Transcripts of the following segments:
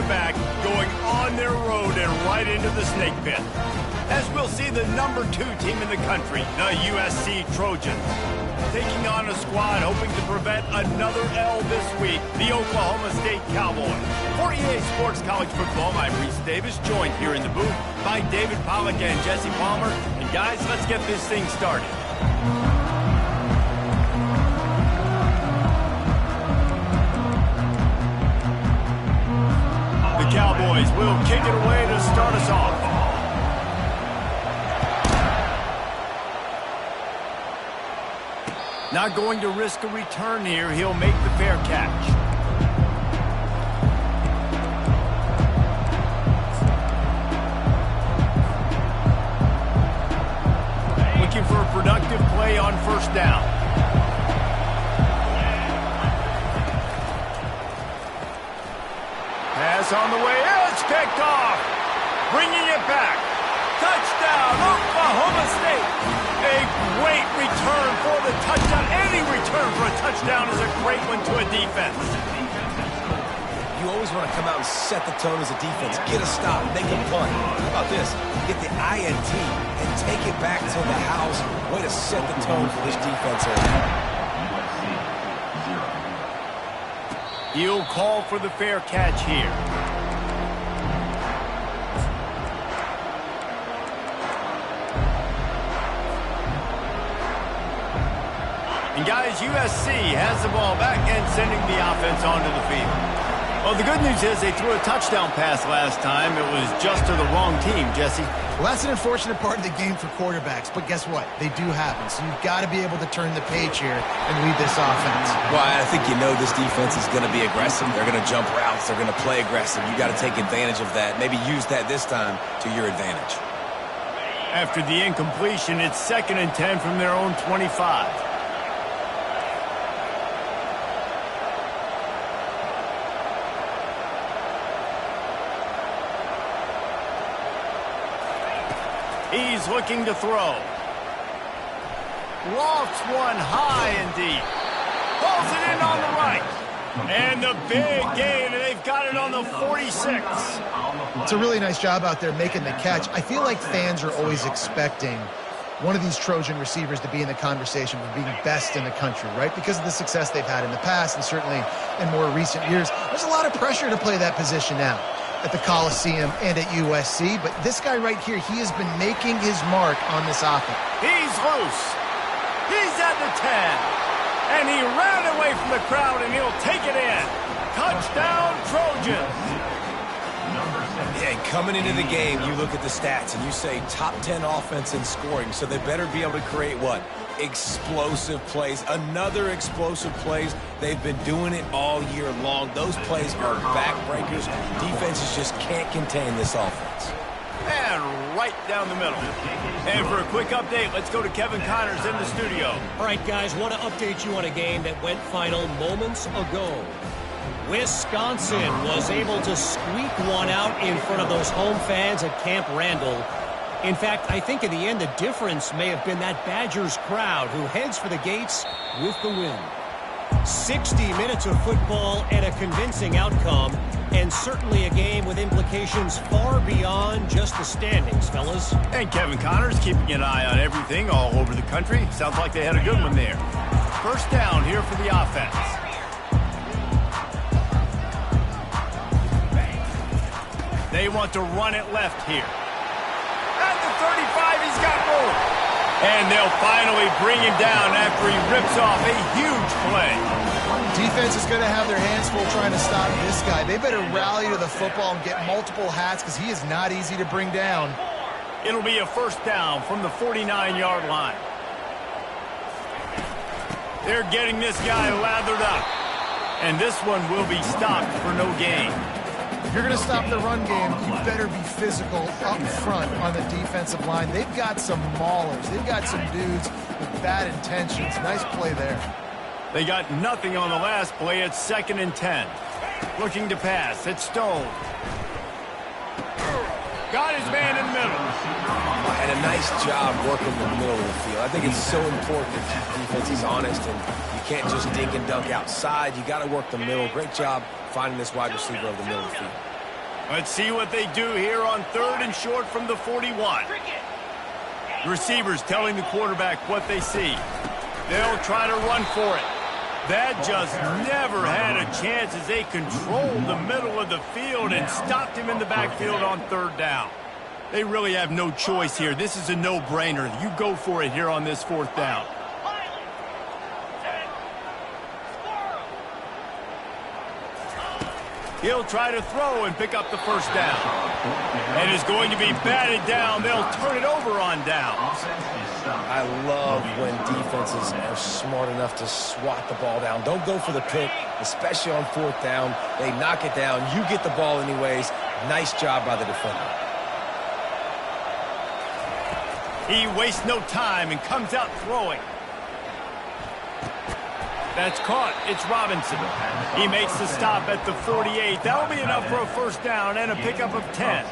back, going on their road and right into the snake pit. As we'll see the #2 team in the country, the USC Trojans, taking on a squad hoping to prevent another L this week, the Oklahoma State Cowboys. For EA Sports College Football, I'm Reese Davis, joined here in the booth by David Pollack and Jesse Palmer. And guys, let's get this thing started. The Cowboys will kick it away to start us off. Not going to risk a return here. He'll make the fair catch. Looking for a productive play on first down. Pass on the way. It's picked off. Bringing it back. Touchdown, Oklahoma State. A great return for the touchdown. Any return for a touchdown is a great one to a defense. You always want to come out and set the tone as a defense. Get a stop, make a punt. How about this? Get the INT and take it back to the house. Way to set the tone for this defense here. He'll call for the fair catch here. And guys, USC has the ball back and sending the offense onto the field. Well, the good news is they threw a touchdown pass last time. It was just to the wrong team, Jesse. Well, that's an unfortunate part of the game for quarterbacks, but guess what? They do happen, so you've got to be able to turn the page here and lead this offense. Well, I think you know this defense is going to be aggressive. They're going to jump routes. They're going to play aggressive. You got to take advantage of that. Maybe use that this time to your advantage. After the incompletion, it's 2nd and 10 from their own 25. He's looking to throw. Lofts one high and deep. Pulls it in on the right. And the big gain, and they've got it on the 46. It's a really nice job out there making the catch. I feel like fans are always expecting one of these Trojan receivers to be in the conversation for being best in the country, right? Because of the success they've had in the past and certainly in more recent years. There's a lot of pressure to play that position now at the Coliseum and at USC, but this guy right here, he has been making his mark on this offense. He's loose. He's at the 10. And he ran away from the crowd, and he'll take it in. Touchdown, Trojans. Yeah, coming into the game, you look at the stats, and you say top 10 offense in scoring, so they better be able to create what? Explosive plays. Another explosive plays. They've been doing it all year long. Those plays are backbreakers. Defenses just can't contain this offense. And right down the middle. And for a quick update, let's go to Kevin Connors in the studio. All right, guys, want to update you on a game that went final moments ago. Wisconsin was able to squeak one out in front of those home fans at Camp Randall. In fact, I think in the end, the difference may have been that Badgers crowd who heads for the gates with the win. 60 minutes of football and a convincing outcome, and certainly a game with implications far beyond just the standings, fellas. And Kevin Connors keeping an eye on everything all over the country. Sounds like they had a good one there. First down here for the offense. They want to run it left here. At the 35, he's got room. And they'll finally bring him down after he rips off a huge play. Defense is going to have their hands full trying to stop this guy. They better rally to the football and get multiple hats because he is not easy to bring down. It'll be a first down from the 49-yard line. They're getting this guy lathered up. And this one will be stopped for no gain. If you're going to stop the run game, you better be physical up front on the defensive line. They've got some maulers. They've got some dudes with bad intentions. Nice play there. They got nothing on the last play. It's 2nd and 10. Looking to pass. It's Stone. Got his man in the middle. And a nice job working the middle of the field. I think it's so important that the defense is honest, and you can't just dink and dunk outside. You got to work the middle. Great job finding this wide receiver over the middle of the field. Let's see what they do here on 3rd and short from the 41. The receivers telling the quarterback what they see. They'll try to run for it. That just never had a chance as they controlled the middle of the field and stopped him in the backfield on 3rd down. They really have no choice here. This is a no-brainer. You go for it here on this 4th down. He'll try to throw and pick up the 1st down. And is going to be batted down. They'll turn it over on down. I love when defenses are smart enough to swat the ball down. Don't go for the pick, especially on 4th down. They knock it down. You get the ball anyways. Nice job by the defender. He wastes no time and comes out throwing. That's caught. It's Robinson. He makes the stop at the 48. That'll be enough for a 1st down and a pickup of 10.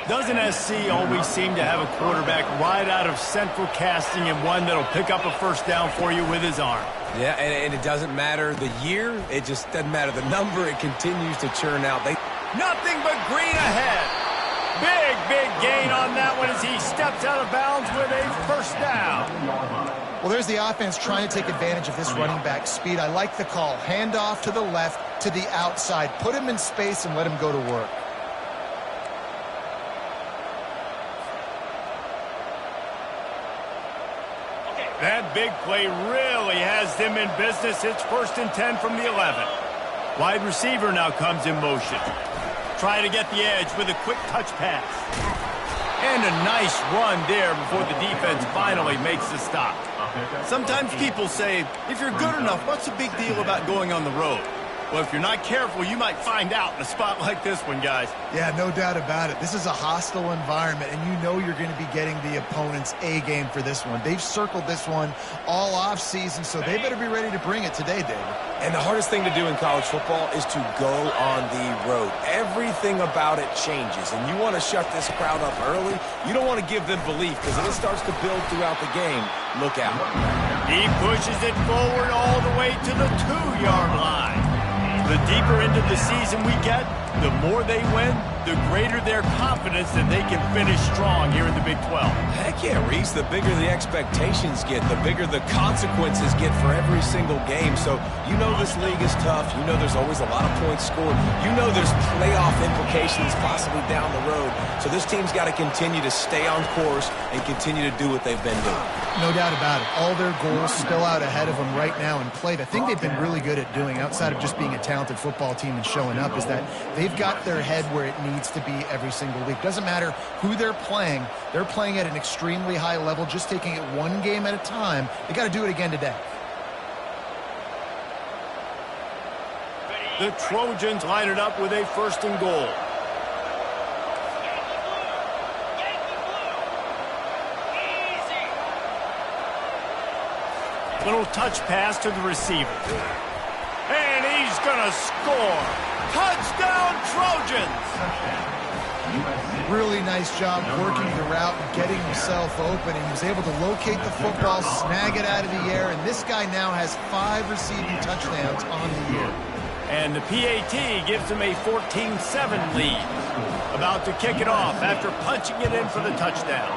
Doesn't SC always seem to have a quarterback right out of central casting and one that'll pick up a 1st down for you with his arm? Yeah, and it doesn't matter the year. It just doesn't matter the number. It continues to churn out. Nothing but green ahead. Big gain on that one as he steps out of bounds with a 1st down. Well, there's the offense trying to take advantage of this running back speed. I like the call. Hand off to the left, to the outside. Put him in space and let him go to work. That big play really has them in business. It's 1st and 10 from the 11. Wide receiver now comes in motion. Trying to get the edge with a quick touch pass. And a nice run there before the defense finally makes the stop. Sometimes people say, if you're good enough, what's the big deal about going on the road? Well, if you're not careful, you might find out in a spot like this one, guys. Yeah, no doubt about it. This is a hostile environment, and you know you're going to be getting the opponent's A game for this one. They've circled this one all offseason, so they better be ready to bring it today, David. And the hardest thing to do in college football is to go on the road. Everything about it changes, and you want to shut this crowd up early. You don't want to give them belief, because if it starts to build throughout the game, look out. He pushes it forward all the way to the 2-yard line. The deeper into the season we get, the more they win, the greater their confidence that they can finish strong here in the Big 12. Heck yeah, Reese. The bigger the expectations get, the bigger the consequences get for every single game. So you know this league is tough. You know there's always a lot of points scored. You know there's playoff implications possibly down the road. So this team's got to continue to stay on course and continue to do what they've been doing. No doubt about it. All their goals spill out ahead of them right now in play. The thing they've been really good at doing, outside of just being a talented football team and showing up, is that they've got their head where it needs to be every single week. Doesn't matter who they're playing at an extremely high level, just taking it one game at a time. They got to do it again today. The Trojans line it up with a 1st and goal. Little touch pass to the receiver. And he's going to score. Touchdown, Trojans! Really nice job working the route and getting himself open. And he was able to locate the football, snag it out of the air, and this guy now has 5 receiving touchdowns on the year. And the PAT gives him a 14-7 lead. About to kick it off after punching it in for the touchdown.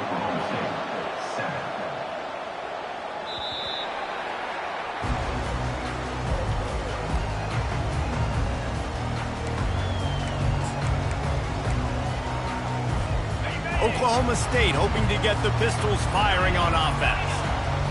Oklahoma State hoping to get the Pistols firing on offense.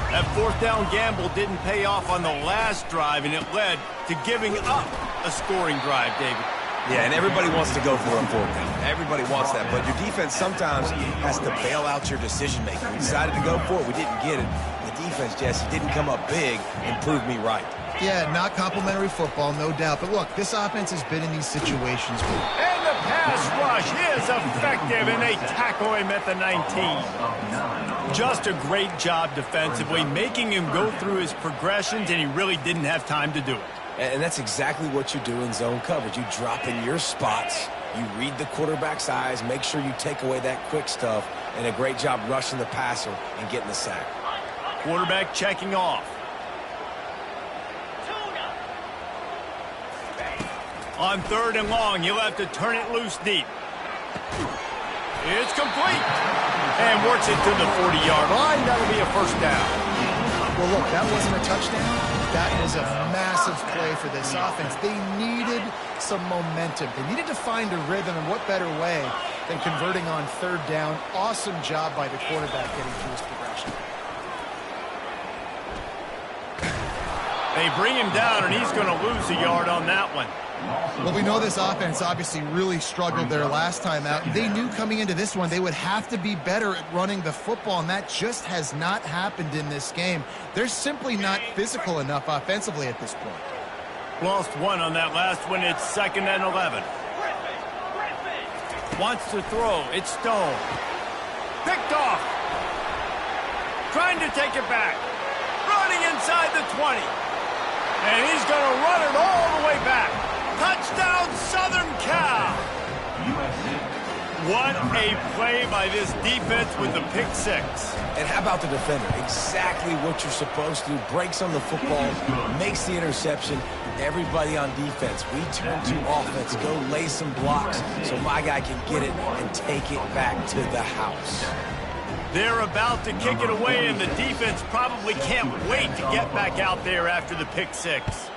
That 4th down gamble didn't pay off on the last drive, and it led to giving up a scoring drive, David. Yeah, and everybody wants to go for a 4th down. Everybody wants that, but your defense sometimes has to bail out your decision-making. We decided to go for it. We didn't get it. The defense, Jesse, didn't come up big and prove me right. Yeah, not complimentary football, no doubt. But look, this offense has been in these situations before. And the pass rush is effective, and they tackle him at the 19. Just a great job defensively, making him go through his progressions, and he really didn't have time to do it. And that's exactly what you do in zone coverage. You drop in your spots, you read the quarterback's eyes, make sure you take away that quick stuff, and a great job rushing the passer and getting the sack. Quarterback checking off. On 3rd and long, he'll have to turn it loose deep. It's complete. And works it to the 40-yard line. That'll be a first down. Well, look, that wasn't a touchdown. That was a massive play for this offense. They needed some momentum. They needed to find a rhythm, and what better way than converting on 3rd down. Awesome job by the quarterback getting through his progression. They bring him down, and he's going to lose a yard on that one. Well, we know this offense obviously really struggled there last time out. They knew coming into this one they would have to be better at running the football, and that just has not happened in this game. They're simply not physical enough offensively at this point. Lost one on that last one. It's 2nd and 11. Wants to throw. It's Stone. Picked off. Trying to take it back. Running inside the 20. And he's going to run it all the way back. Touchdown, Southern Cal! What a play by this defense with the pick 6. And how about the defender? Exactly what you're supposed to do. Breaks on the football, makes the interception. Everybody on defense, we turn to offense. Go lay some blocks so my guy can get it and take it back to the house. They're about to kick it away, and the defense probably can't wait to get back out there after the pick 6.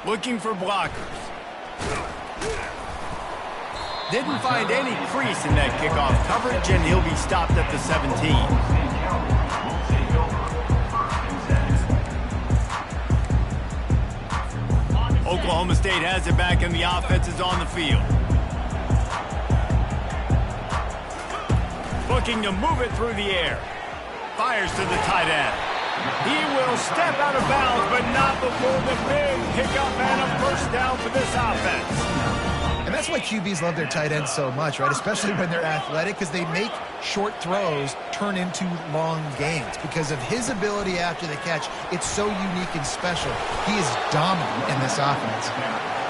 Looking for blockers. Didn't find any crease in that kickoff coverage, and he'll be stopped at the 17. Oklahoma State has it back, and the offense is on the field. Looking to move it through the air. Fires to the tight end. He will step out of bounds, but not before the big pickup and a first down for this offense. And that's why QBs love their tight ends so much, right? Especially when they're athletic, because they make short throws turn into long gains. Because of his ability after the catch, it's so unique and special. He is dominant in this offense.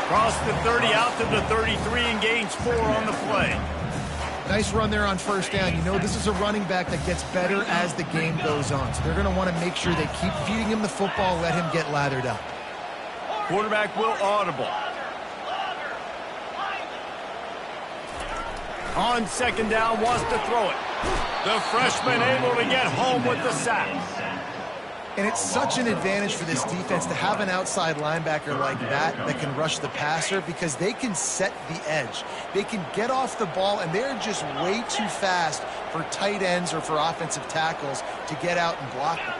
Cross the 30 out to the 33 and gains 4 on the play. Nice run there on first down. You know this is a running back that gets better as the game goes on. So they're going to want to make sure they keep feeding him the football, let him get lathered up. Quarterback will audible. On 2nd down, wants to throw it. The freshman able to get home with the sack. And it's such an advantage for this defense to have an outside linebacker like that can rush the passer, because they can set the edge. They can get off the ball, and they're just way too fast for tight ends or for offensive tackles to get out and block them.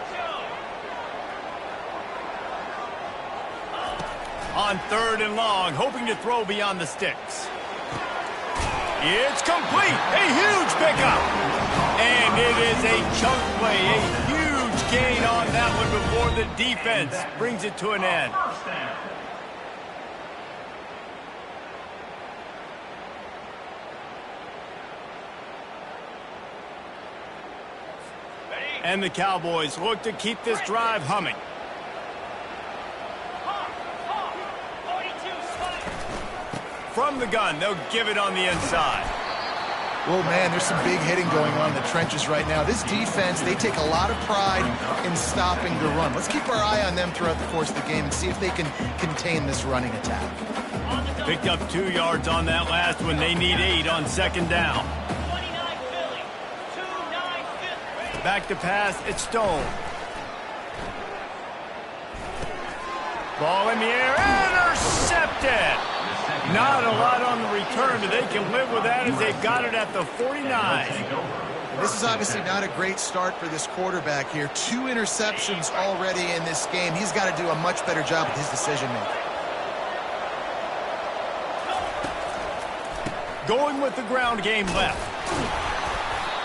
On 3rd and long, hoping to throw beyond the sticks. It's complete. A huge pickup. And it is a chunk play, a huge gain on that one before the defense brings it to an end. And the Cowboys look to keep this drive humming. From the gun, they'll give it on the inside. Well, man, there's some big hitting going on in the trenches right now. This defense, they take a lot of pride in stopping the run. Let's keep our eye on them throughout the course of the game and see if they can contain this running attack. Picked up 2 yards on that last one. They need 8 on 2nd down. Back to pass, it's Stone. Ball in the air, intercepted! Not a lot on the return, but they can live with that as they've got it at the 49. This is obviously not a great start for this quarterback here. 2 interceptions already in this game. He's got to do a much better job with his decision-making. Going with the ground game left.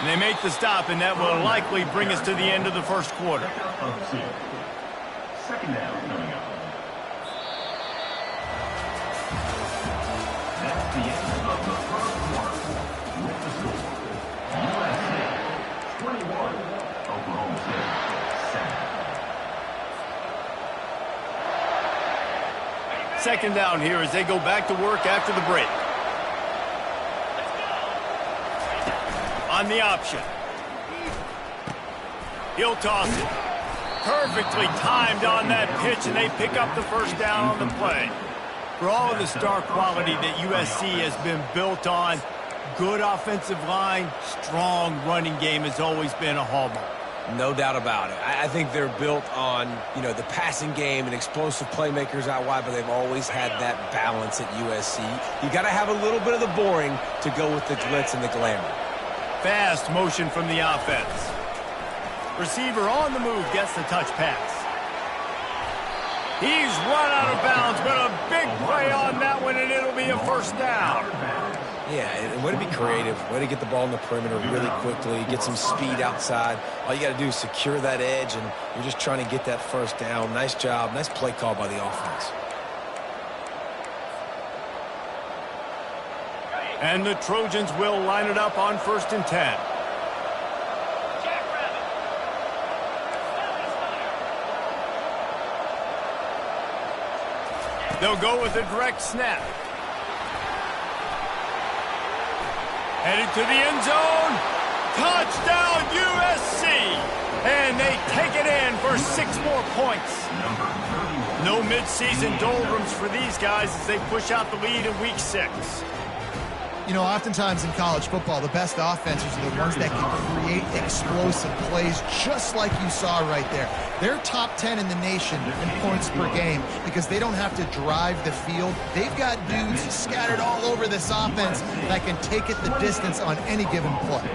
And they make the stop, and that will likely bring us to the end of the first quarter. 2nd down coming up. That's the end of the first quarter. With the score, USC 21, Oklahoma State 7. 2nd down here as they go back to work after the break. On the option. He'll toss it. Perfectly timed on that pitch, and they pick up the first down on the play. For all of the star quality that USC has been built on, good offensive line, strong running game has always been a hallmark. No doubt about it. I think they're built on, the passing game and explosive playmakers out wide, but they've always had that balance at USC. You got to have a little bit of the boring to go with the glitz and the glamour. Fast motion from the offense. Receiver on the move gets the touch pass. He's run out of bounds, but a big play on that one, and it'll be a first down. Yeah, and way to be creative, way to get the ball in the perimeter really quickly, get some speed outside. All you got to do is secure that edge, and you're just trying to get that first down. Nice job, nice play call by the offense. And the Trojans will line it up on 1st and 10. They'll go with a direct snap. Headed to the end zone. Touchdown, USC! And they take it in for 6 more points. No midseason doldrums for these guys as they push out the lead in Week 6. Oftentimes in college football, the best offenses are the ones that can create explosive plays, just like you saw right there. They're top 10 in the nation in points per game because they don't have to drive the field. They've got dudes scattered all over this offense that can take it the distance on any given play.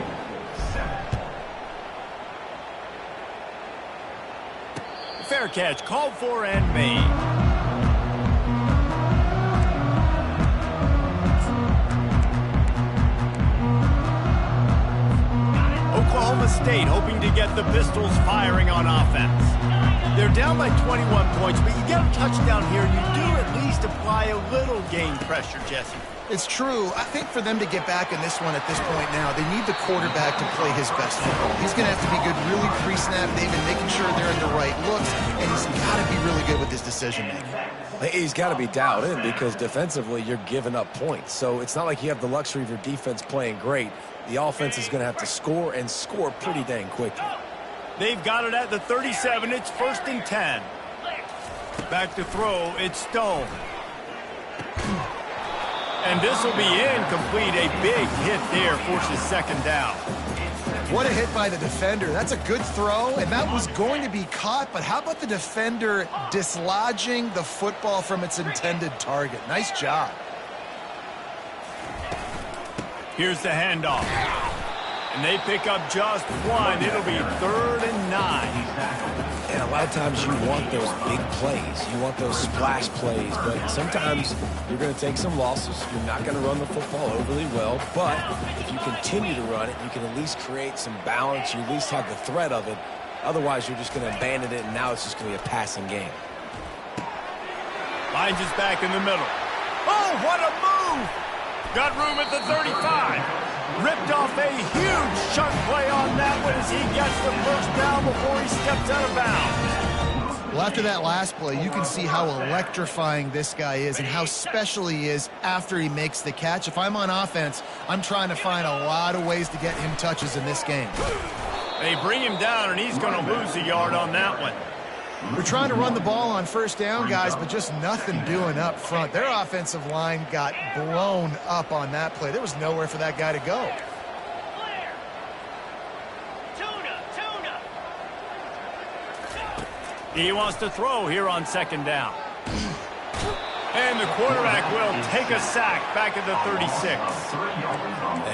Fair catch called for and made. Oklahoma State hoping to get the Pistols firing on offense. They're down by 21 points, but you get a touchdown here, and you do at least apply a little game pressure, Jesse. It's true. I think for them to get back in this one at this point now, they need the quarterback to play his best football. He's going to have to be good really pre-snap, David, making sure they're in the right looks, and he's got to be really good with his decision-making. He's got to be dialed in because defensively you're giving up points. So it's not like you have the luxury of your defense playing great. The offense is going to have to score and score pretty dang quickly. They've got it at the 37. It's 1st and 10. Back to throw. It's Stone. And this will be incomplete. A big hit there forces 2nd down. What a hit by the defender. That's a good throw, and that was going to be caught, but how about the defender dislodging the football from its intended target? Nice job. Here's the handoff. And they pick up just 1. It'll be 3rd and 9. And a lot of times you want those big plays. You want those splash plays. But sometimes you're going to take some losses. You're not going to run the football overly well. But if you continue to run it, you can at least create some balance. You at least have the threat of it. Otherwise, you're just going to abandon it, and now it's just going to be a passing game. Finds his back in the middle. Oh, what a move! Got room at the 35. Ripped off a huge chunk play on that one as he gets the first down before he steps out of bounds. Well, after that last play, you can see how electrifying this guy is and how special he is after he makes the catch. If I'm on offense, I'm trying to find a lot of ways to get him touches in this game. They bring him down, and he's going to lose a yard on that one. We're trying to run the ball on 1st down, guys, but just nothing doing up front. Their offensive line got blown up on that play. There was nowhere for that guy to go. He wants to throw here on 2nd down. And the quarterback will take a sack back at the 36.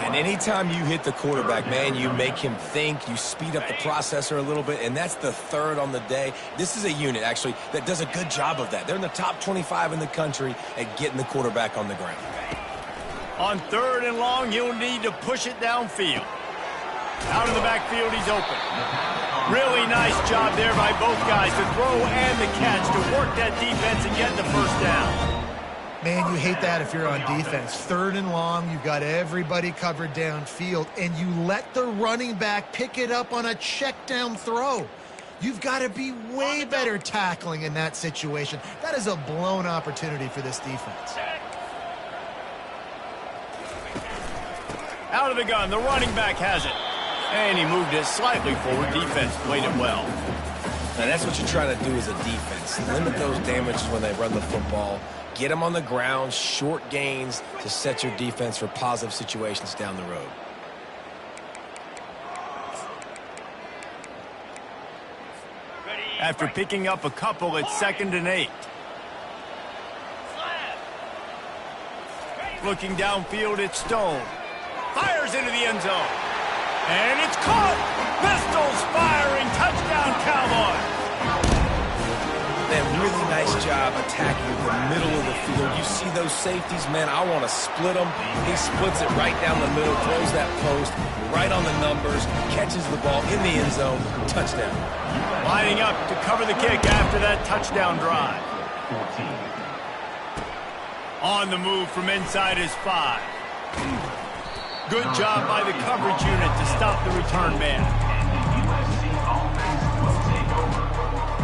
And anytime you hit the quarterback, man, you make him think, you speed up the processor a little bit, and that's the 3rd on the day. This is a unit, actually, that does a good job of that. They're in the top 25 in the country at getting the quarterback on the ground. On 3rd and long, you'll need to push it downfield. Out of the backfield, he's open. Really nice job there by both guys to throw and the catch to work that defense and get the first down. Man, you hate that if you're on defense. 3rd and long, you've got everybody covered downfield, and you let the running back pick it up on a check down throw. You've got to be way better tackling in that situation. That is a blown opportunity for this defense. Out of the gun, the running back has it. And he moved it slightly forward. Defense played it well. And that's what you're trying to do as a defense. Limit those damages when they run the football. Get them on the ground, short gains to set your defense for positive situations down the road. After picking up a couple, it's 2nd and 8. Looking downfield, it's Stone. Fires into the end zone. And it's caught! Pistols firing! Touchdown, Cowboys! Man, really nice job attacking the middle of the field. You see those safeties, man, I want to split them. He splits it right down the middle, throws that post, right on the numbers, catches the ball in the end zone, touchdown. Lining up to cover the kick after that touchdown drive. 14. On the move from inside his 5. Good job by the coverage unit to stop the return man. And the USC offense will take over.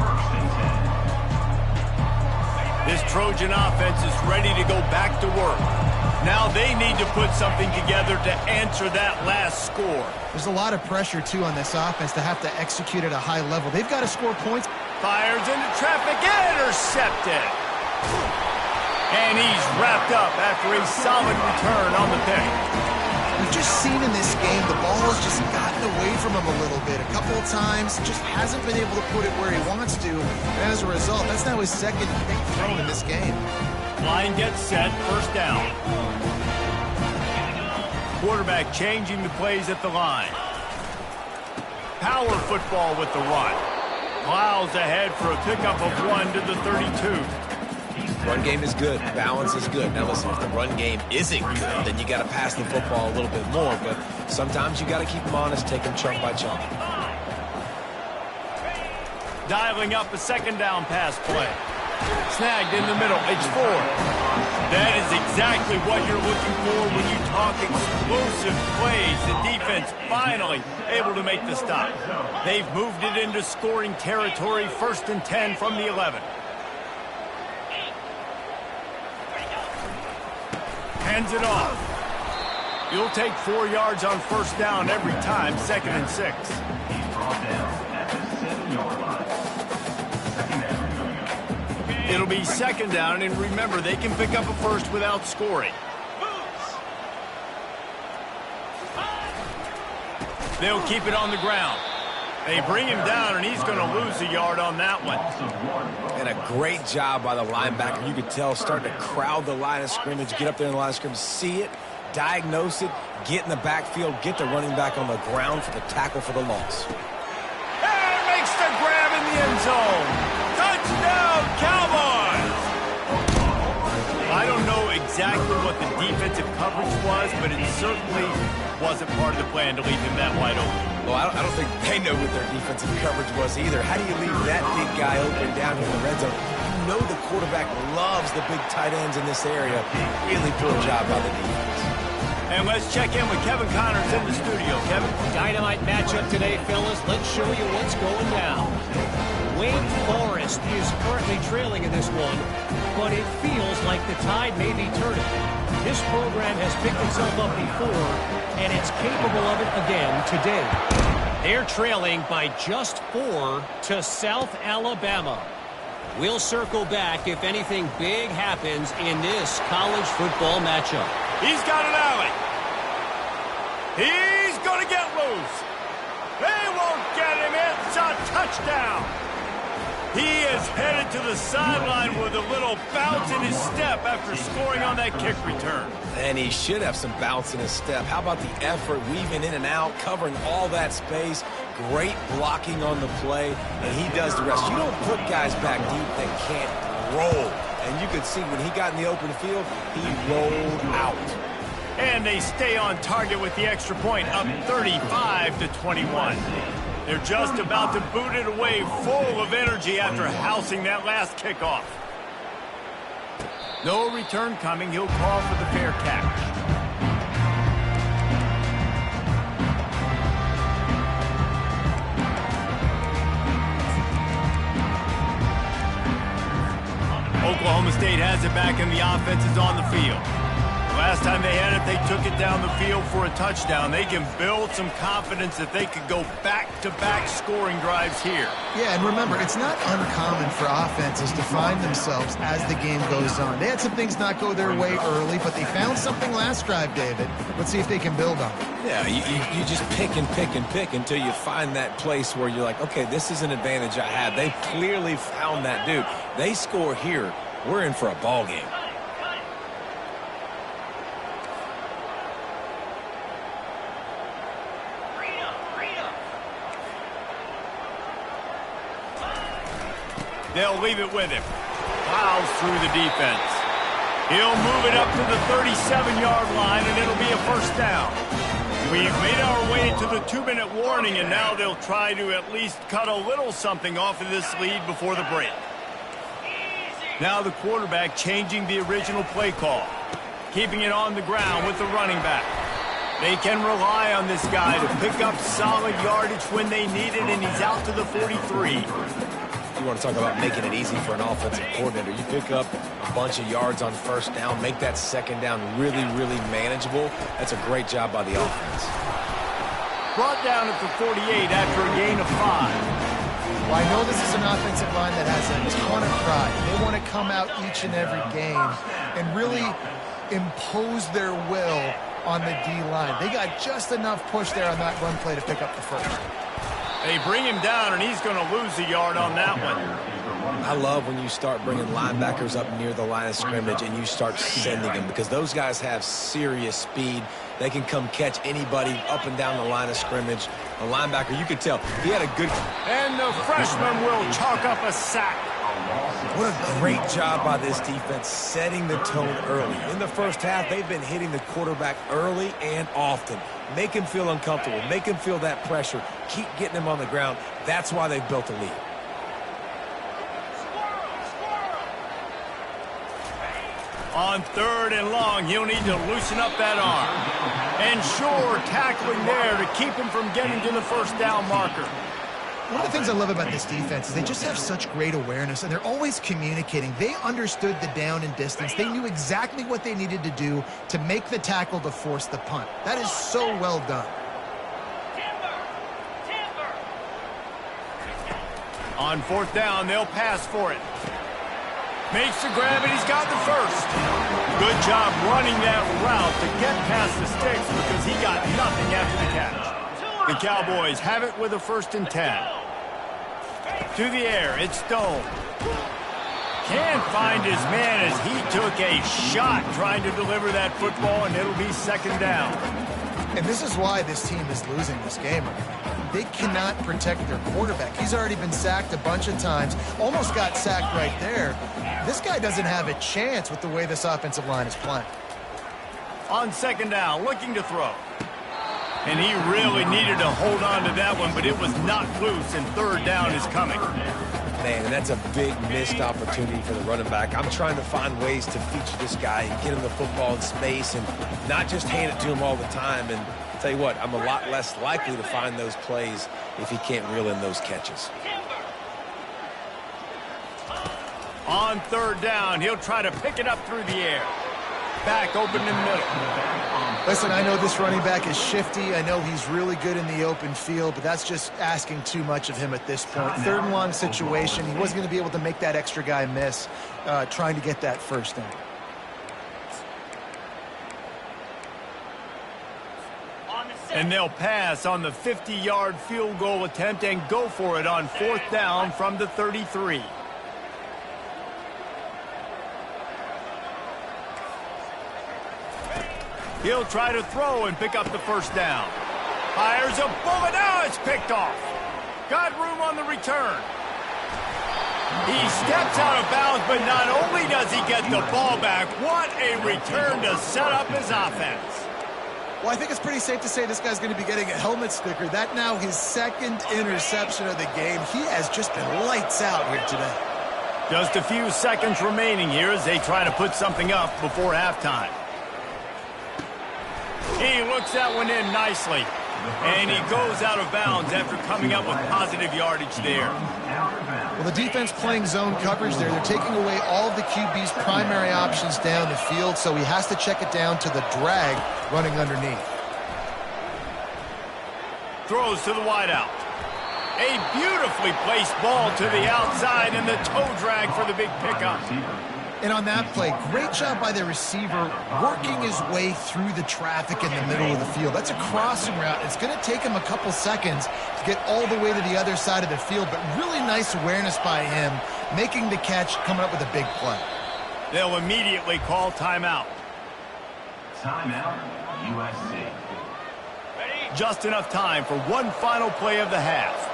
1st and 10. This Trojan offense is ready to go back to work. Now they need to put something together to answer that last score. There's a lot of pressure, too, on this offense to have to execute at a high level. They've got to score points. Fires into traffic, intercepted. And he's wrapped up after a solid return on the pick. We've just seen in this game the ball has just gotten away from him a little bit. A couple of times, just hasn't been able to put it where he wants to. And as a result, that's now his 2nd pick thrown in this game. Line gets set, 1st down. Quarterback changing the plays at the line. Power football with the run. Plows ahead for a pickup of 1 to the 32. Run game is good. Balance is good. Now listen, if the run game isn't good, then you got to pass the football a little bit more. But sometimes you got to keep them honest, take them chunk by chunk. Dialing up a 2nd down pass play. Snagged in the middle. It's 4. That is exactly what you're looking for when you talk explosive plays. The defense finally able to make the stop. They've moved it into scoring territory. 1st and 10 from the 11. Hands it off. You'll take 4 yards on 1st down every time. 2nd and 6. He's brought down at the 7-yard line. 2nd down. It'll be 2nd down, and remember, they can pick up a 1st without scoring. They'll keep it on the ground. They bring him down, and he's going to lose a yard on that one. And a great job by the linebacker. You could tell starting to crowd the line of scrimmage, get up there in the line of scrimmage, see it, diagnose it, get in the backfield, get the running back on the ground for the tackle for the loss. And makes the grab in the end zone. Touchdown, Cowboys! I don't know exactly what the defensive coverage was, but it certainly wasn't part of the plan to leave him that wide open. Well, I don't think they know what their defensive coverage was either. How do you leave that big guy open down here in the red zone? You know the quarterback loves the big tight ends in this area. Really poor job by the defense. And let's check in with Kevin Connors in the studio. Kevin? Dynamite matchup today, fellas. Let's show you what's going down. Wake Forest is currently trailing in this one, but it feels like the tide may be turning. This program has picked itself up before, and it's capable of it again today. They're trailing by just 4 to South Alabama. We'll circle back if anything big happens in this college football matchup. He's got an alley. He's going to get loose. They won't get him. It's a touchdown. He is headed to the sideline with a little bounce in his step after scoring on that kick return. And he should have some bounce in his step. How about the effort, weaving in and out, covering all that space. Great blocking on the play, and he does the rest. You don't put guys back deep that can't roll. And you could see when he got in the open field, he rolled out. And they stay on target with the extra point, up 35-21. They're just about to boot it away, full of energy after housing that last kickoff. No return coming. He'll call for the fair catch. Oklahoma State has it back, and the offense is on the field. Last time they had it, they took it down the field for a touchdown. They can build some confidence that they could go back-to-back scoring drives here. Yeah, and remember, it's not uncommon for offenses to find themselves as the game goes on. They had some things not go their way early, but they found something last drive, David. Let's see if they can build on it. Yeah, you just pick and pick and pick until you find that place where you're like, okay, this is an advantage I have. They clearly found that, dude. They score here, we're in for a ball game. They'll leave it with him. Plows through the defense. He'll move it up to the 37-yard line, and it'll be a first down. We've made our way to the 2-minute warning, and now they'll try to at least cut a little something off of this lead before the break. Now the quarterback changing the original play call, keeping it on the ground with the running back. They can rely on this guy to pick up solid yardage when they need it, and he's out to the 43. You want to talk about making it easy for an offensive coordinator. You pick up a bunch of yards on first down, make that second down really, really manageable. That's a great job by the offense. Brought down at the 48 after a gain of 5. Well, I know this is an offensive line that has a ton of pride. They want to come out each and every game and really impose their will on the D-line. They got just enough push there on that run play to pick up the first. They bring him down, and he's going to lose a yard on that one. I love when you start bringing linebackers up near the line of scrimmage and you start sending them, because those guys have serious speed. They can come catch anybody up and down the line of scrimmage. A linebacker, you could tell, he had a good... And the freshman will chalk up a sack. What a great job by this defense setting the tone early. In the first half, they've been hitting the quarterback early and often. Make him feel uncomfortable. Make him feel that pressure. Keep getting him on the ground. That's why they've built a lead. On 3rd and long, he'll need to loosen up that arm. And sure, tackling there to keep him from getting to the first down marker. One of the things I love about this defense is they just have such great awareness, and they're always communicating. They understood the down and distance. They knew exactly what they needed to do to make the tackle to force the punt. That is so well done. On 4th down, they'll pass for it. Makes the grab, and he's got the first. Good job running that route to get past the sticks because he got nothing after the catch. The Cowboys have it with a 1st and 10. To the air, it's Stone. Can't find his man as he took a shot trying to deliver that football, and it'll be 2nd down. And this is why this team is losing this game. They cannot protect their quarterback. He's already been sacked a bunch of times, almost got sacked right there. This guy doesn't have a chance with the way this offensive line is playing. On 2nd down, looking to throw. And he really needed to hold on to that one, but it was knocked loose, and 3rd down is coming. Man, and that's a big missed opportunity for the running back. I'm trying to find ways to feature this guy and get him the football in space and not just hand it to him all the time. And I'll tell you what, I'm a lot less likely to find those plays if he can't reel in those catches. On 3rd down, he'll try to pick it up through the air. Back open in the middle. Listen, I know this running back is shifty. I know he's really good in the open field, but that's just asking too much of him at this point. 3rd and long situation. He wasn't going to be able to make that extra guy miss trying to get that first down. And they'll pass on the 50-yard field goal attempt and go for it on 4th down from the 33. He'll try to throw and pick up the first down. Fires a bullet. Now it's picked off. Got room on the return. He steps out of bounds, but not only does he get the ball back, what a return to set up his offense. Well, I think it's pretty safe to say this guy's going to be getting a helmet sticker. That now his 2nd interception of the game. He has just been lights out here today. Just a few seconds remaining here as they try to put something up before halftime. He looks that one in nicely. And he goes out of bounds after coming up with positive yardage there. Well, the defense playing zone coverage there. They're taking away all of the QB's primary options down the field, so he has to check it down to the drag running underneath. Throws to the wideout. A beautifully placed ball to the outside and the toe drag for the big pickup. And on that play, great job by the receiver working his way through the traffic in the middle of the field. That's a crossing route. It's going to take him a couple seconds to get all the way to the other side of the field, but really nice awareness by him, making the catch, coming up with a big play. They'll immediately call timeout. Timeout, USC. Just enough time for one final play of the half.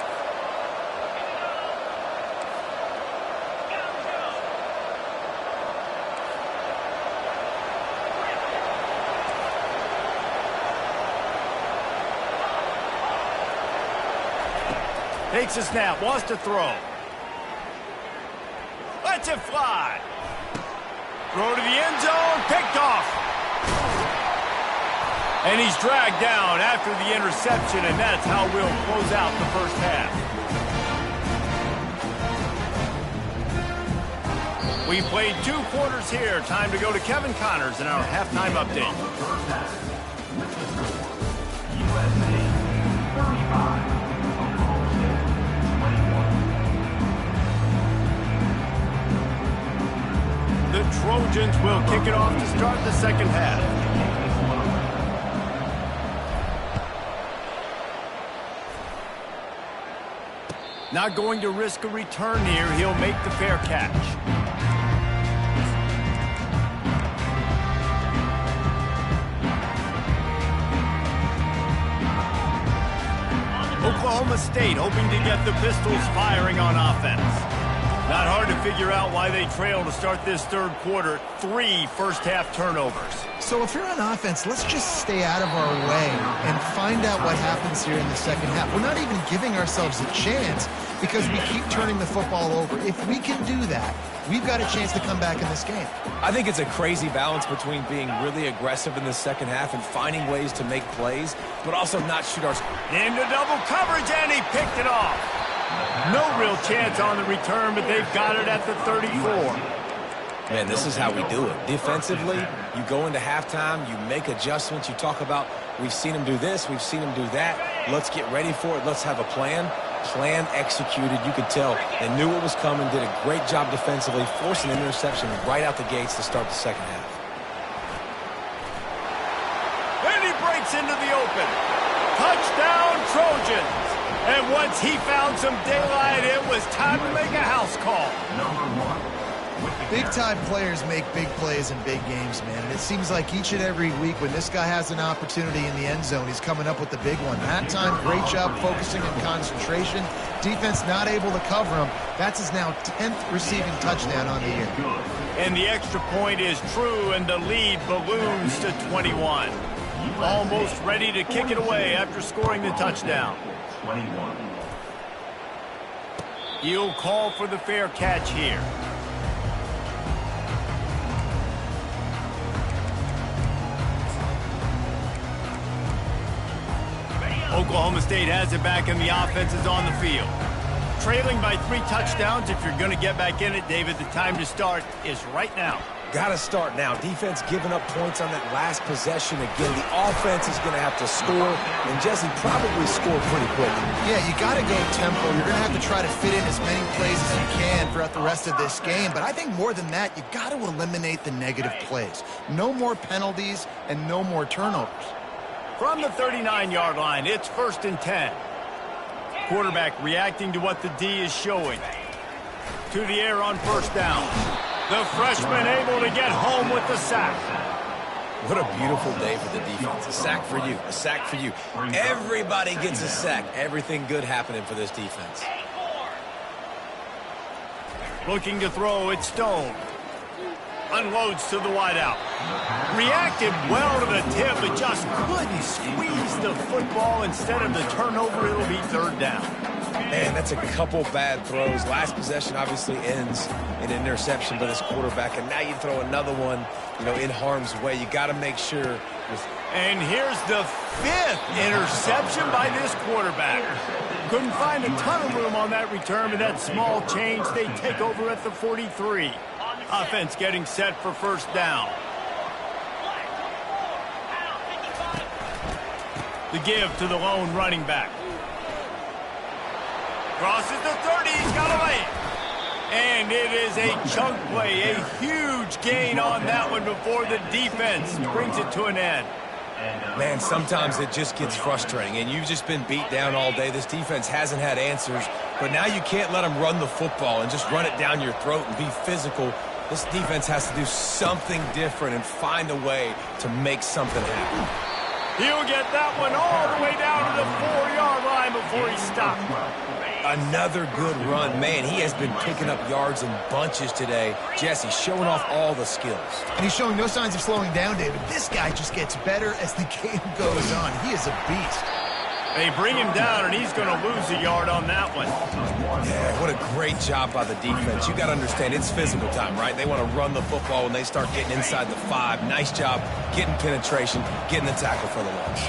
Takes a snap, wants to throw. Lets it fly. Throw to the end zone, picked off. And he's dragged down after the interception, and that's how we'll close out the first half. We played 2 quarters here. Time to go to Kevin Connors in our halftime update. First half. With the score, USC 35. The Trojans will kick it off to start the second half. Not going to risk a return here. He'll make the fair catch. Oklahoma State hoping to get the Pistols firing on offense. Not hard to figure out why they trail to start this third quarter. 3 first-half turnovers. So if you're on offense, let's just stay out of our way and find out what happens here in the second half. We're not even giving ourselves a chance because we keep turning the football over. If we can do that, we've got a chance to come back in this game. I think it's a crazy balance between being really aggressive in the second half and finding ways to make plays, but also not shoot our... Into double coverage, and he picked it off. No real chance on the return, but they've got it at the 34. Man, this is how we do it. Defensively, you go into halftime, you make adjustments. You talk about, we've seen them do this, we've seen them do that. Let's get ready for it. Let's have a plan. Plan executed. You could tell they knew what was coming, did a great job defensively, forcing an interception right out the gates to start the second half. And he breaks into the open. Touchdown, Trojans. And once he found some daylight, it was time to make a house call. Big-time players make big plays in big games, man. And it seems like each and every week when this guy has an opportunity in the end zone, he's coming up with the big one. That time, great job focusing and concentration. Defense not able to cover him. That's his now 10th receiving touchdown on the year. And the extra point is true, and the lead balloons to 21. Almost ready to kick it away after scoring the touchdown. 21. He'll call for the fair catch here. Oklahoma State has it back, and the offense is on the field. Trailing by 3 touchdowns. If you're going to get back in it, David, the time to start is right now. Got to start now. Defense giving up points on that last possession. Again, the offense is going to have to score, and Jesse probably score pretty quickly. Yeah, you got to go tempo. You're going to have to try to fit in as many plays as you can throughout the rest of this game. But I think more than that, you got to eliminate the negative plays. No more penalties and no more turnovers. From the 39-yard line, it's 1st and 10. Quarterback reacting to what the D is showing. To the air on 1st down. The freshman able to get home with the sack. What a beautiful day for the defense. A sack for you. A sack for you. Everybody gets a sack. Everything good happening for this defense. Looking to throw, it's Stone. Unloads to the wideout. Reacted well to the tip, but just couldn't squeeze the football. Instead of the turnover, it'll be 3rd down. Man, that's a couple bad throws. Last possession obviously ends in an interception by this quarterback, and now you throw another one in harm's way. You got to make sure. And here's the 5th interception by this quarterback. Couldn't find a ton of room on that return, but that small change, they take over at the 43. Offense getting set for first down. The give to the lone running back. Crosses the 30, he's got away. And it is a chunk play, a huge gain on that one before the defense brings it to an end. Man, sometimes it just gets frustrating, and you've just been beat down all day. This defense hasn't had answers, but now you can't let them run the football and just run it down your throat and be physical. This defense has to do something different and find a way to make something happen. He'll get that one all the way down to the 4-yard line before he stopped. Another good run. Man, he has been picking up yards in bunches today. Jesse showing off all the skills. And he's showing no signs of slowing down, David. This guy just gets better as the game goes on. He is a beast. They bring him down, and he's going to lose a yard on that one. Yeah, what a great job by the defense. You got to understand, it's physical time, right? They want to run the football when they start getting inside the 5. Nice job getting penetration, getting the tackle for the loss.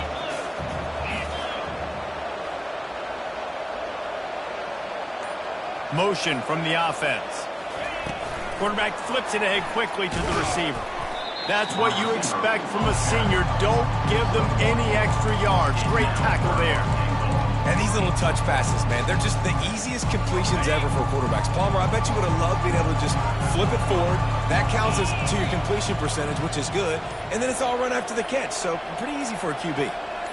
Motion from the offense. Quarterback flips it ahead quickly to the receiver. That's what you expect from a senior. Don't give them any extra yards. Great tackle there. And these little touch passes, man, they're just the easiest completions ever for quarterbacks. Palmer, I bet you would have loved being able to just flip it forward. That counts as to your completion percentage, which is good. And then it's all run after the catch, so pretty easy for a QB.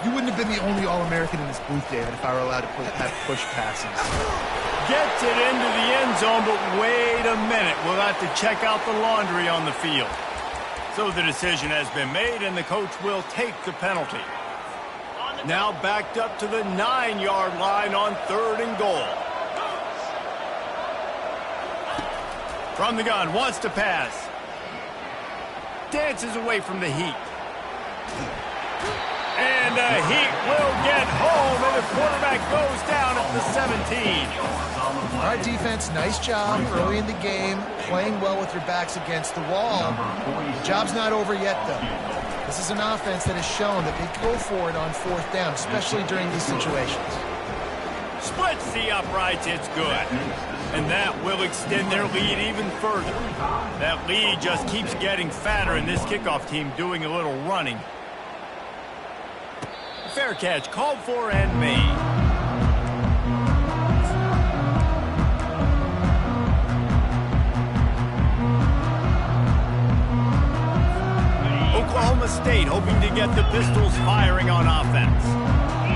You wouldn't have been the only All-American in this booth, David, if I were allowed to have push passes. Gets it into the end zone, but wait a minute. We'll have to check out the laundry on the field. So the decision has been made, and the coach will take the penalty. Now backed up to the 9-yard line on 3rd and goal. From the gun, wants to pass. Dances away from the heat. And the heat will get home, and the quarterback goes down at the 17. All right, defense, nice job early in the game, playing well with your backs against the wall. The job's not over yet, though. This is an offense that has shown that they go for it on 4th down, especially during these situations. Splits the uprights, it's good. And that will extend their lead even further. That lead just keeps getting fatter, and this kickoff team doing a little running. Fair catch, called for and made. Oklahoma State hoping to get the Pistols firing on offense.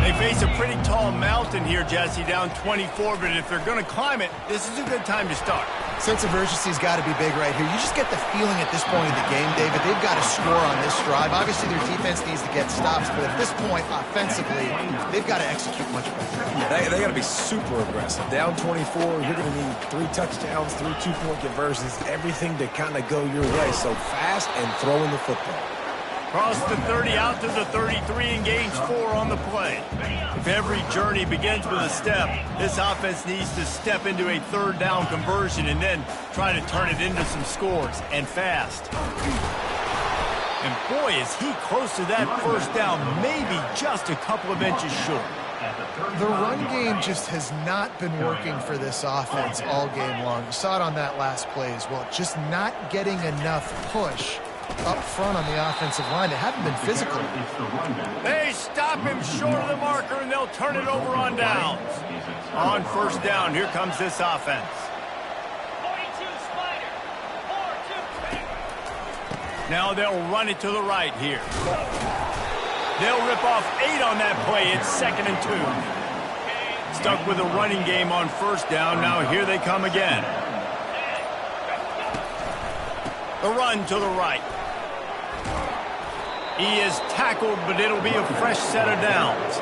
They face a pretty tall mountain here, Jesse, down 24, but if they're going to climb it, this is a good time to start. Sense of urgency's got to be big right here. You just get the feeling at this point of the game, David, they've got to score on this drive. Obviously, their defense needs to get stops, but at this point, offensively, they've got to execute much better. They got to be super aggressive. Down 24, you're going to need 3 touchdowns, 3 2-point conversions, everything to kind of go your way. So fast and throwing the football. Cross the 30 out to the 33 and gains 4 on the play. If every journey begins with a step, this offense needs to step into a 3rd down conversion and then try to turn it into some scores, and fast. And boy, is he close to that 1st down, maybe just a couple of inches short. The run game just has not been working for this offense all game long. You saw it on that last play as well. Just not getting enough push up front on the offensive line. They haven't been physical. They stop him short of the marker, and they'll turn it over on downs. On 1st down, here comes this offense. Now they'll run it to the right here. They'll rip off 8 on that play. It's 2nd and 2. Stuck with a running game on 1st down. Now here they come again. The run to the right. He is tackled, but it'll be a fresh set of downs.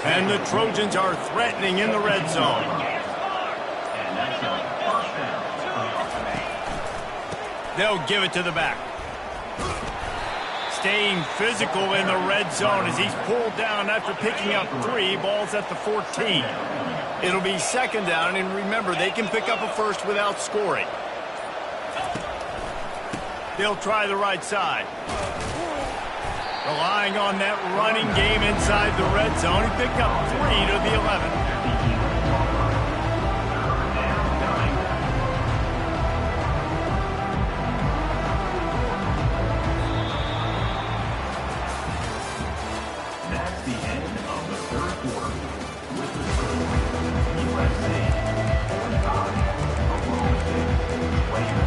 And the Trojans are threatening in the red zone. They'll give it to the back. Staying physical in the red zone as he's pulled down after picking up 3 balls at the 14. It'll be 2nd down, and remember, they can pick up a first without scoring. They'll try the right side. Relying on that running game inside the red zone. He picked up 3 to the 11. That's the end of the third quarter. With the score, USC 45, Oklahoma State 21.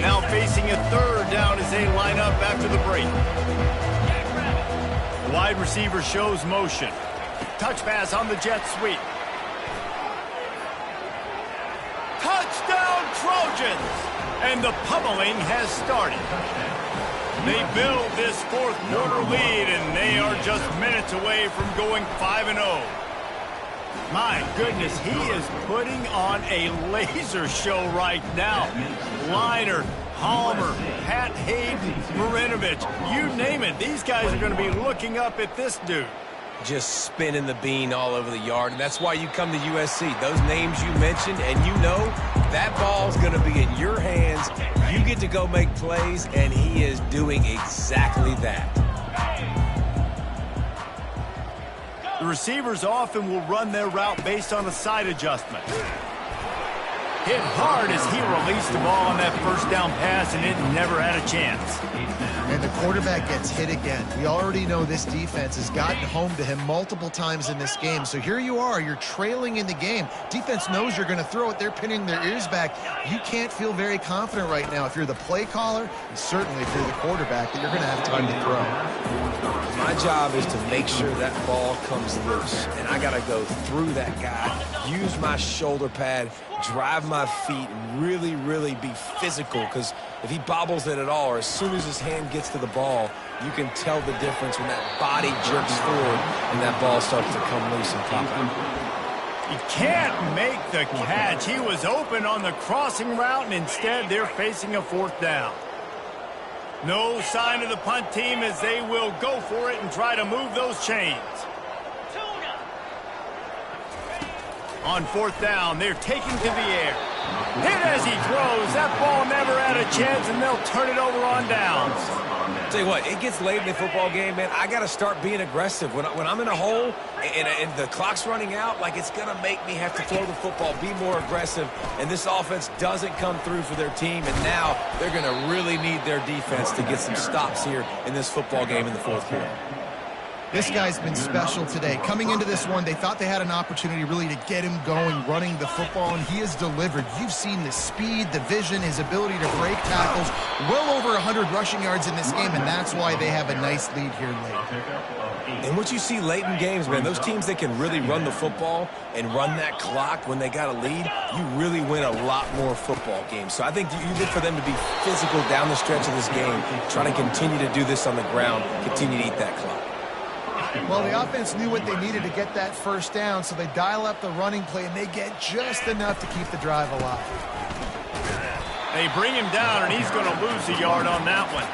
Now facing a third down as they line up after the break. The wide receiver shows motion. Touch pass on the jet sweep. Touchdown Trojans! And the pummeling has started. They build this fourth quarter lead, and they are just minutes away from going 5-0. My goodness, he is putting on a laser show right now. Liner, Palmer, Pat Hayden, Marinovich, you name it. These guys are going to be looking up at this dude. Just spinning the bean all over the yard, and that's why you come to USC. Those names you mentioned, and you know that ball's going to be in your hands. You get to go make plays, and he is doing exactly that. The receivers often will run their route based on a side adjustment. Hit hard as he released the ball on that first down pass, and it never had a chance. And the quarterback gets hit again. We already know this defense has gotten home to him multiple times in this game. So here you are, you're trailing in the game. Defense knows you're going to throw it. They're pinning their ears back. You can't feel very confident right now if you're the play caller, and certainly if you're the quarterback, that you're going to have time to throw. My job is to make sure that ball comes loose, and I got to go through that guy, use my shoulder pad, drive my feet, and really, really be physical, because if he bobbles it at all, or as soon as his hand gets to the ball, you can tell the difference when that body jerks forward and that ball starts to come loose and pop out. He can't make the catch. He was open on the crossing route, and instead they're facing a fourth down. No sign of the punt team as they will go for it and try to move those chains. On fourth down, they're taking to the air. Hit as he throws. That ball never had a chance, and they'll turn it over on downs. Tell you what, it gets late in the football game, man. I got to start being aggressive. When I'm in a hole and the clock's running out, like, it's going to make me have to throw the football, be more aggressive, and this offense doesn't come through for their team, and now they're going to really need their defense to get some stops here in this football game in the fourth quarter. This guy's been special today. Coming into this one, they thought they had an opportunity really to get him going, running the football, and he has delivered. You've seen the speed, the vision, his ability to break tackles. Well over 100 rushing yards in this game, and that's why they have a nice lead here late. And what you see late in games, man, those teams that can really run the football and run that clock when they got a lead, you really win a lot more football games. So I think you look for them to be physical down the stretch of this game, trying to continue to do this on the ground, continue to eat that clock. Well, the offense knew what they needed to get that first down, so they dial up the running play, and they get just enough to keep the drive alive. They bring him down, and he's going to lose a yard on that one.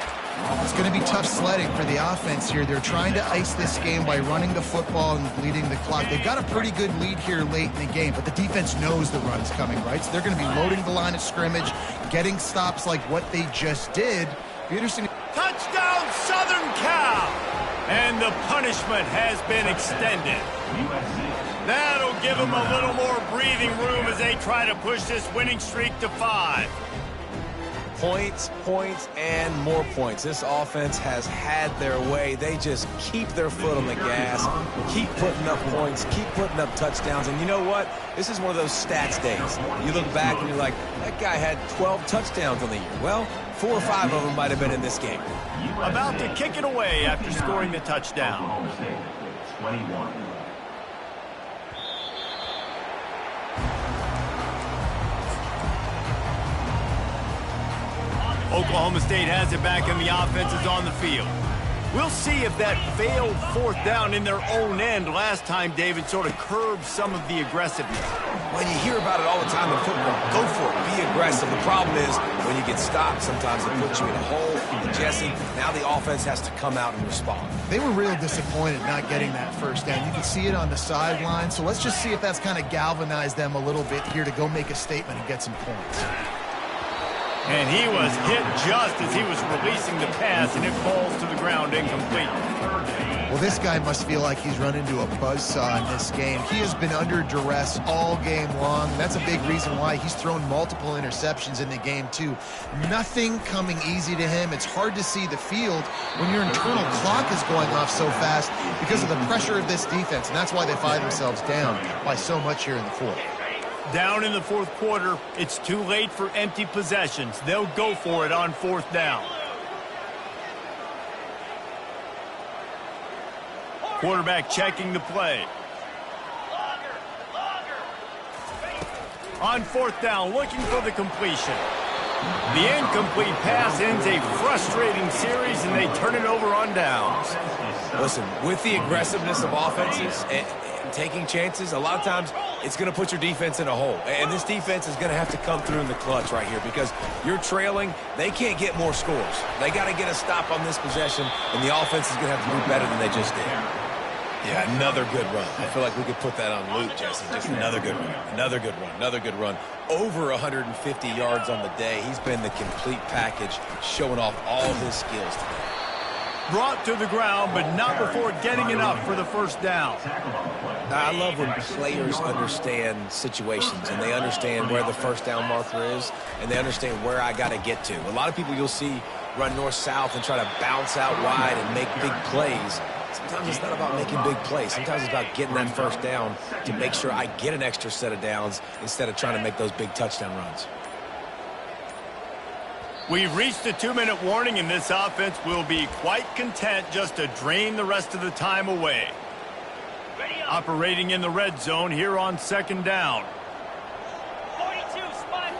It's going to be tough sledding for the offense here. They're trying to ice this game by running the football and bleeding the clock. They've got a pretty good lead here late in the game, but the defense knows the run's coming, right? So they're going to be loading the line of scrimmage, getting stops like what they just did. Be interesting. Touchdown, Southern Cal! And the punishment has been extended. That'll give them a little more breathing room as they try to push this winning streak to 5. Points, points, and more points. This offense has had their way. They just keep their foot on the gas, keep putting up points, keep putting up touchdowns. And you know what? This is one of those stats days. You look back and you're like, that guy had 12 touchdowns on the year. Well, 4 or 5 of them might have been in this game. About to kick it away after scoring the touchdown. 21. Oklahoma State has it back, and the offense is on the field. We'll see if that failed fourth down in their own end last time, David, sort of curbed some of the aggressiveness. When you hear about it all the time in football, go for it, be aggressive. The problem is when you get stopped, sometimes it puts you in a hole. And Jesse, now the offense has to come out and respond. They were real disappointed not getting that first down. You can see it on the sideline. So let's just see if that's kind of galvanized them a little bit here to go make a statement and get some points. And he was hit just as he was releasing the pass, and it falls to the ground incomplete. Well, this guy must feel like he's run into a buzzsaw in this game. He has been under duress all game long. That's a big reason why he's thrown multiple interceptions in the game, too. Nothing coming easy to him. It's hard to see the field when your internal clock is going off so fast because of the pressure of this defense, and that's why they find themselves down by so much here in the fourth. Down in the fourth quarter, it's too late for empty possessions. They'll go for it on fourth down. Quarterback checking the play. On fourth down, looking for the completion. The incomplete pass ends a frustrating series, and they turn it over on downs. Listen, with the aggressiveness of offenses and taking chances, a lot of times it's going to put your defense in a hole. And this defense is going to have to come through in the clutch right here because you're trailing. They can't get more scores. They got to get a stop on this possession, and the offense is going to have to do better than they just did. Yeah, another good run. I feel like we could put that on loop, Jesse. Just another good run, another good run, another good run. Over 150 yards on the day. He's been the complete package, showing off all his skills today. Brought to the ground, but not before getting enough for the first down. I love when players understand situations and they understand where the first down marker is and they understand where I got to get to. A lot of people you'll see run north-south and try to bounce out wide and make big plays. Sometimes it's not about making big plays. Sometimes it's about getting that first down to make sure I get an extra set of downs instead of trying to make those big touchdown runs. We've reached the 2-minute warning, and this offense will be quite content just to drain the rest of the time away. Operating in the red zone here on second down. 42, spot.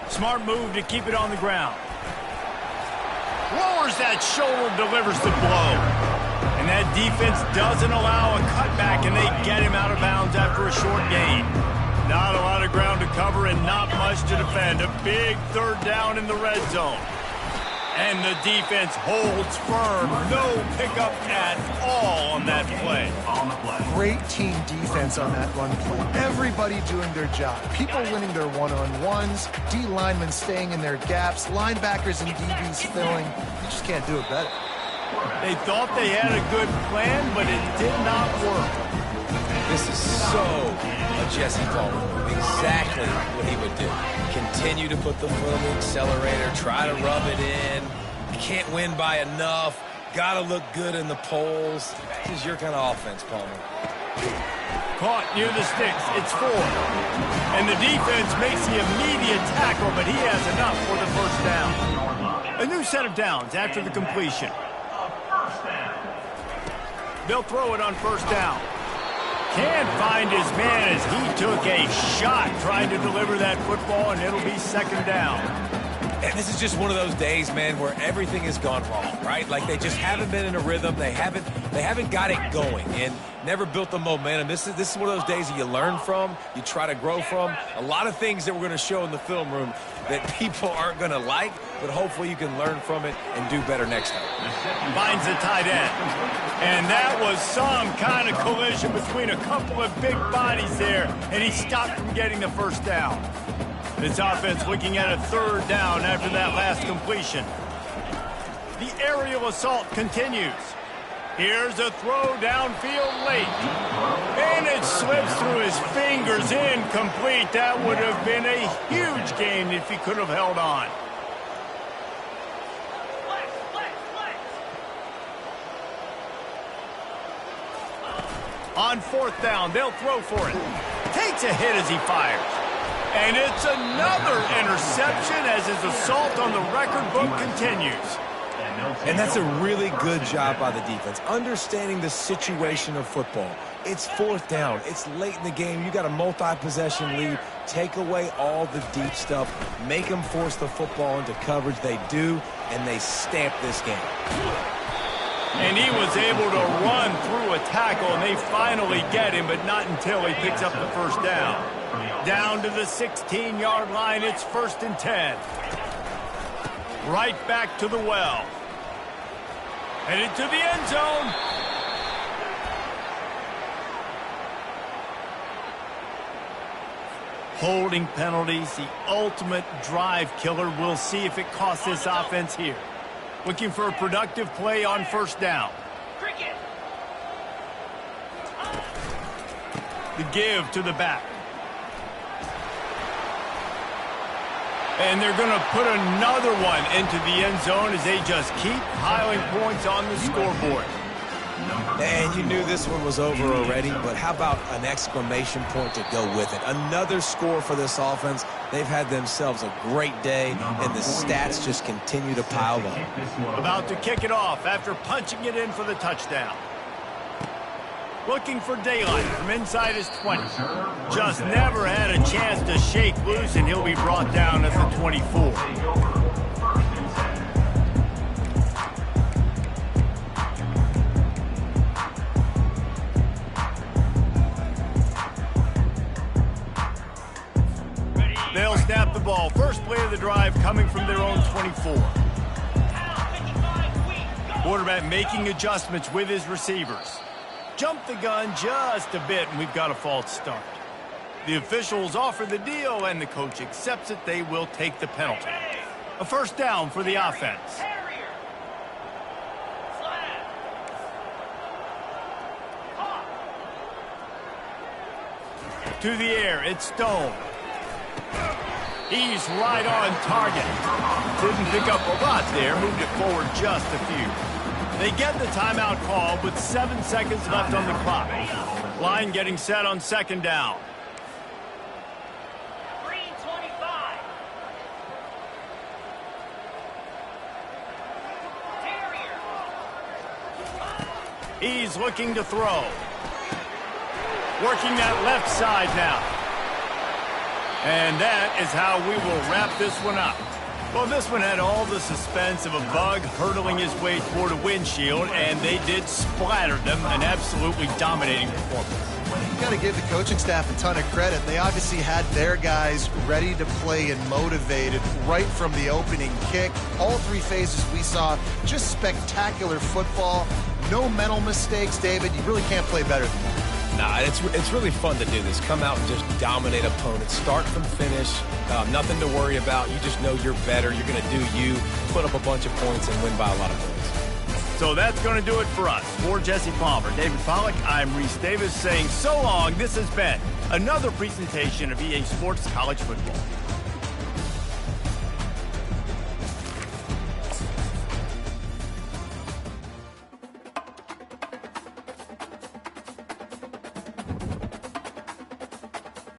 Smart move to keep it on the ground. Lowers that shoulder, delivers the blow. And that defense doesn't allow a cutback, and they get him out of bounds after a short gain. Not a lot of ground to cover and not much to defend. A big third down in the red zone. And the defense holds firm. No pickup at all on that play. Great team defense on that run play. Everybody doing their job. People winning their one-on-ones. D linemen staying in their gaps. Linebackers and DBs filling. You just can't do it better. They thought they had a good plan, but it did not work. This is so a Jesse Palmer move. Exactly what he would do. Continue to put the foot on the accelerator, try to rub it in. Can't win by enough. Got to look good in the polls. This is your kind of offense, Palmer. Caught near the sticks. It's 4. And the defense makes the immediate tackle, but he has enough for the first down. A new set of downs after the completion. They'll throw it on first down. Can't find his man as he took a shot trying to deliver that football, and it'll be second down. And this is just one of those days, man, where everything has gone wrong, right? Like they just haven't been in a rhythm. They haven't got it going and never built the momentum. This is one of those days that you learn from, you try to grow from. A lot of things that we're going to show in the film room that people aren't going to like, but hopefully you can learn from it and do better next time. Finds the tight end. And that was some kind of collision between a couple of big bodies there, and he stopped from getting the first down. This offense looking at a third down after that last completion. The aerial assault continues. Here's a throw downfield late. And it slips through his fingers, incomplete. That would have been a huge gain if he could have held on. On fourth down, they'll throw for it. Takes a hit as he fires. And it's another interception as his assault on the record book continues. And that's a really good job by the defense, understanding the situation of football. It's fourth down. It's late in the game. You got a multi-possession lead. Take away all the deep stuff. Make them force the football into coverage. They do, and they stamp this game. And he was able to run through a tackle, and they finally get him, but not until he picks up the first down. Down to the 16-yard line, it's 1st and 10. Right back to the well. Headed to the end zone. Holding penalties, the ultimate drive killer. We'll see if it costs this offense here. Looking for a productive play on 1st down. The give to the back. And they're going to put another one into the end zone as they just keep piling points on the scoreboard. And you knew this one was over already, but how about an exclamation point to go with it? Another score for this offense. They've had themselves a great day, and the stats just continue to pile up. About to kick it off after punching it in for the touchdown. Looking for daylight from inside his 20. Just never had a chance to shake loose, and he'll be brought down at the 24. They'll snap the ball. First play of the drive coming from their own 24. Quarterback making adjustments with his receivers. Jumped the gun just a bit, and we've got a false start. The officials offer the deal, and the coach accepts it. They will take the penalty. A 1st down for the offense. To the air, it's Stone. He's right on target. Didn't pick up a lot there, moved it forward just a few. They get the timeout call with 7 seconds left on the clock. Line getting set on 2nd down. He's looking to throw. Working that left side now. And that is how we will wrap this one up. Well, this one had all the suspense of a bug hurtling his way toward a windshield, and they did splatter them. An absolutely dominating performance. You got to give the coaching staff a ton of credit. They obviously had their guys ready to play and motivated right from the opening kick. All 3 phases we saw, just spectacular football. No mental mistakes, David. You really can't play better than that. Nah, it's really fun to do this. Come out and just dominate opponents. Start from finish. Nothing to worry about. You just know you're better. You're going to do you, put up a bunch of points, and win by a lot of points. So that's going to do it for us. For Jesse Palmer, David Pollack, I'm Reese Davis saying so long. This has been another presentation of EA Sports College Football.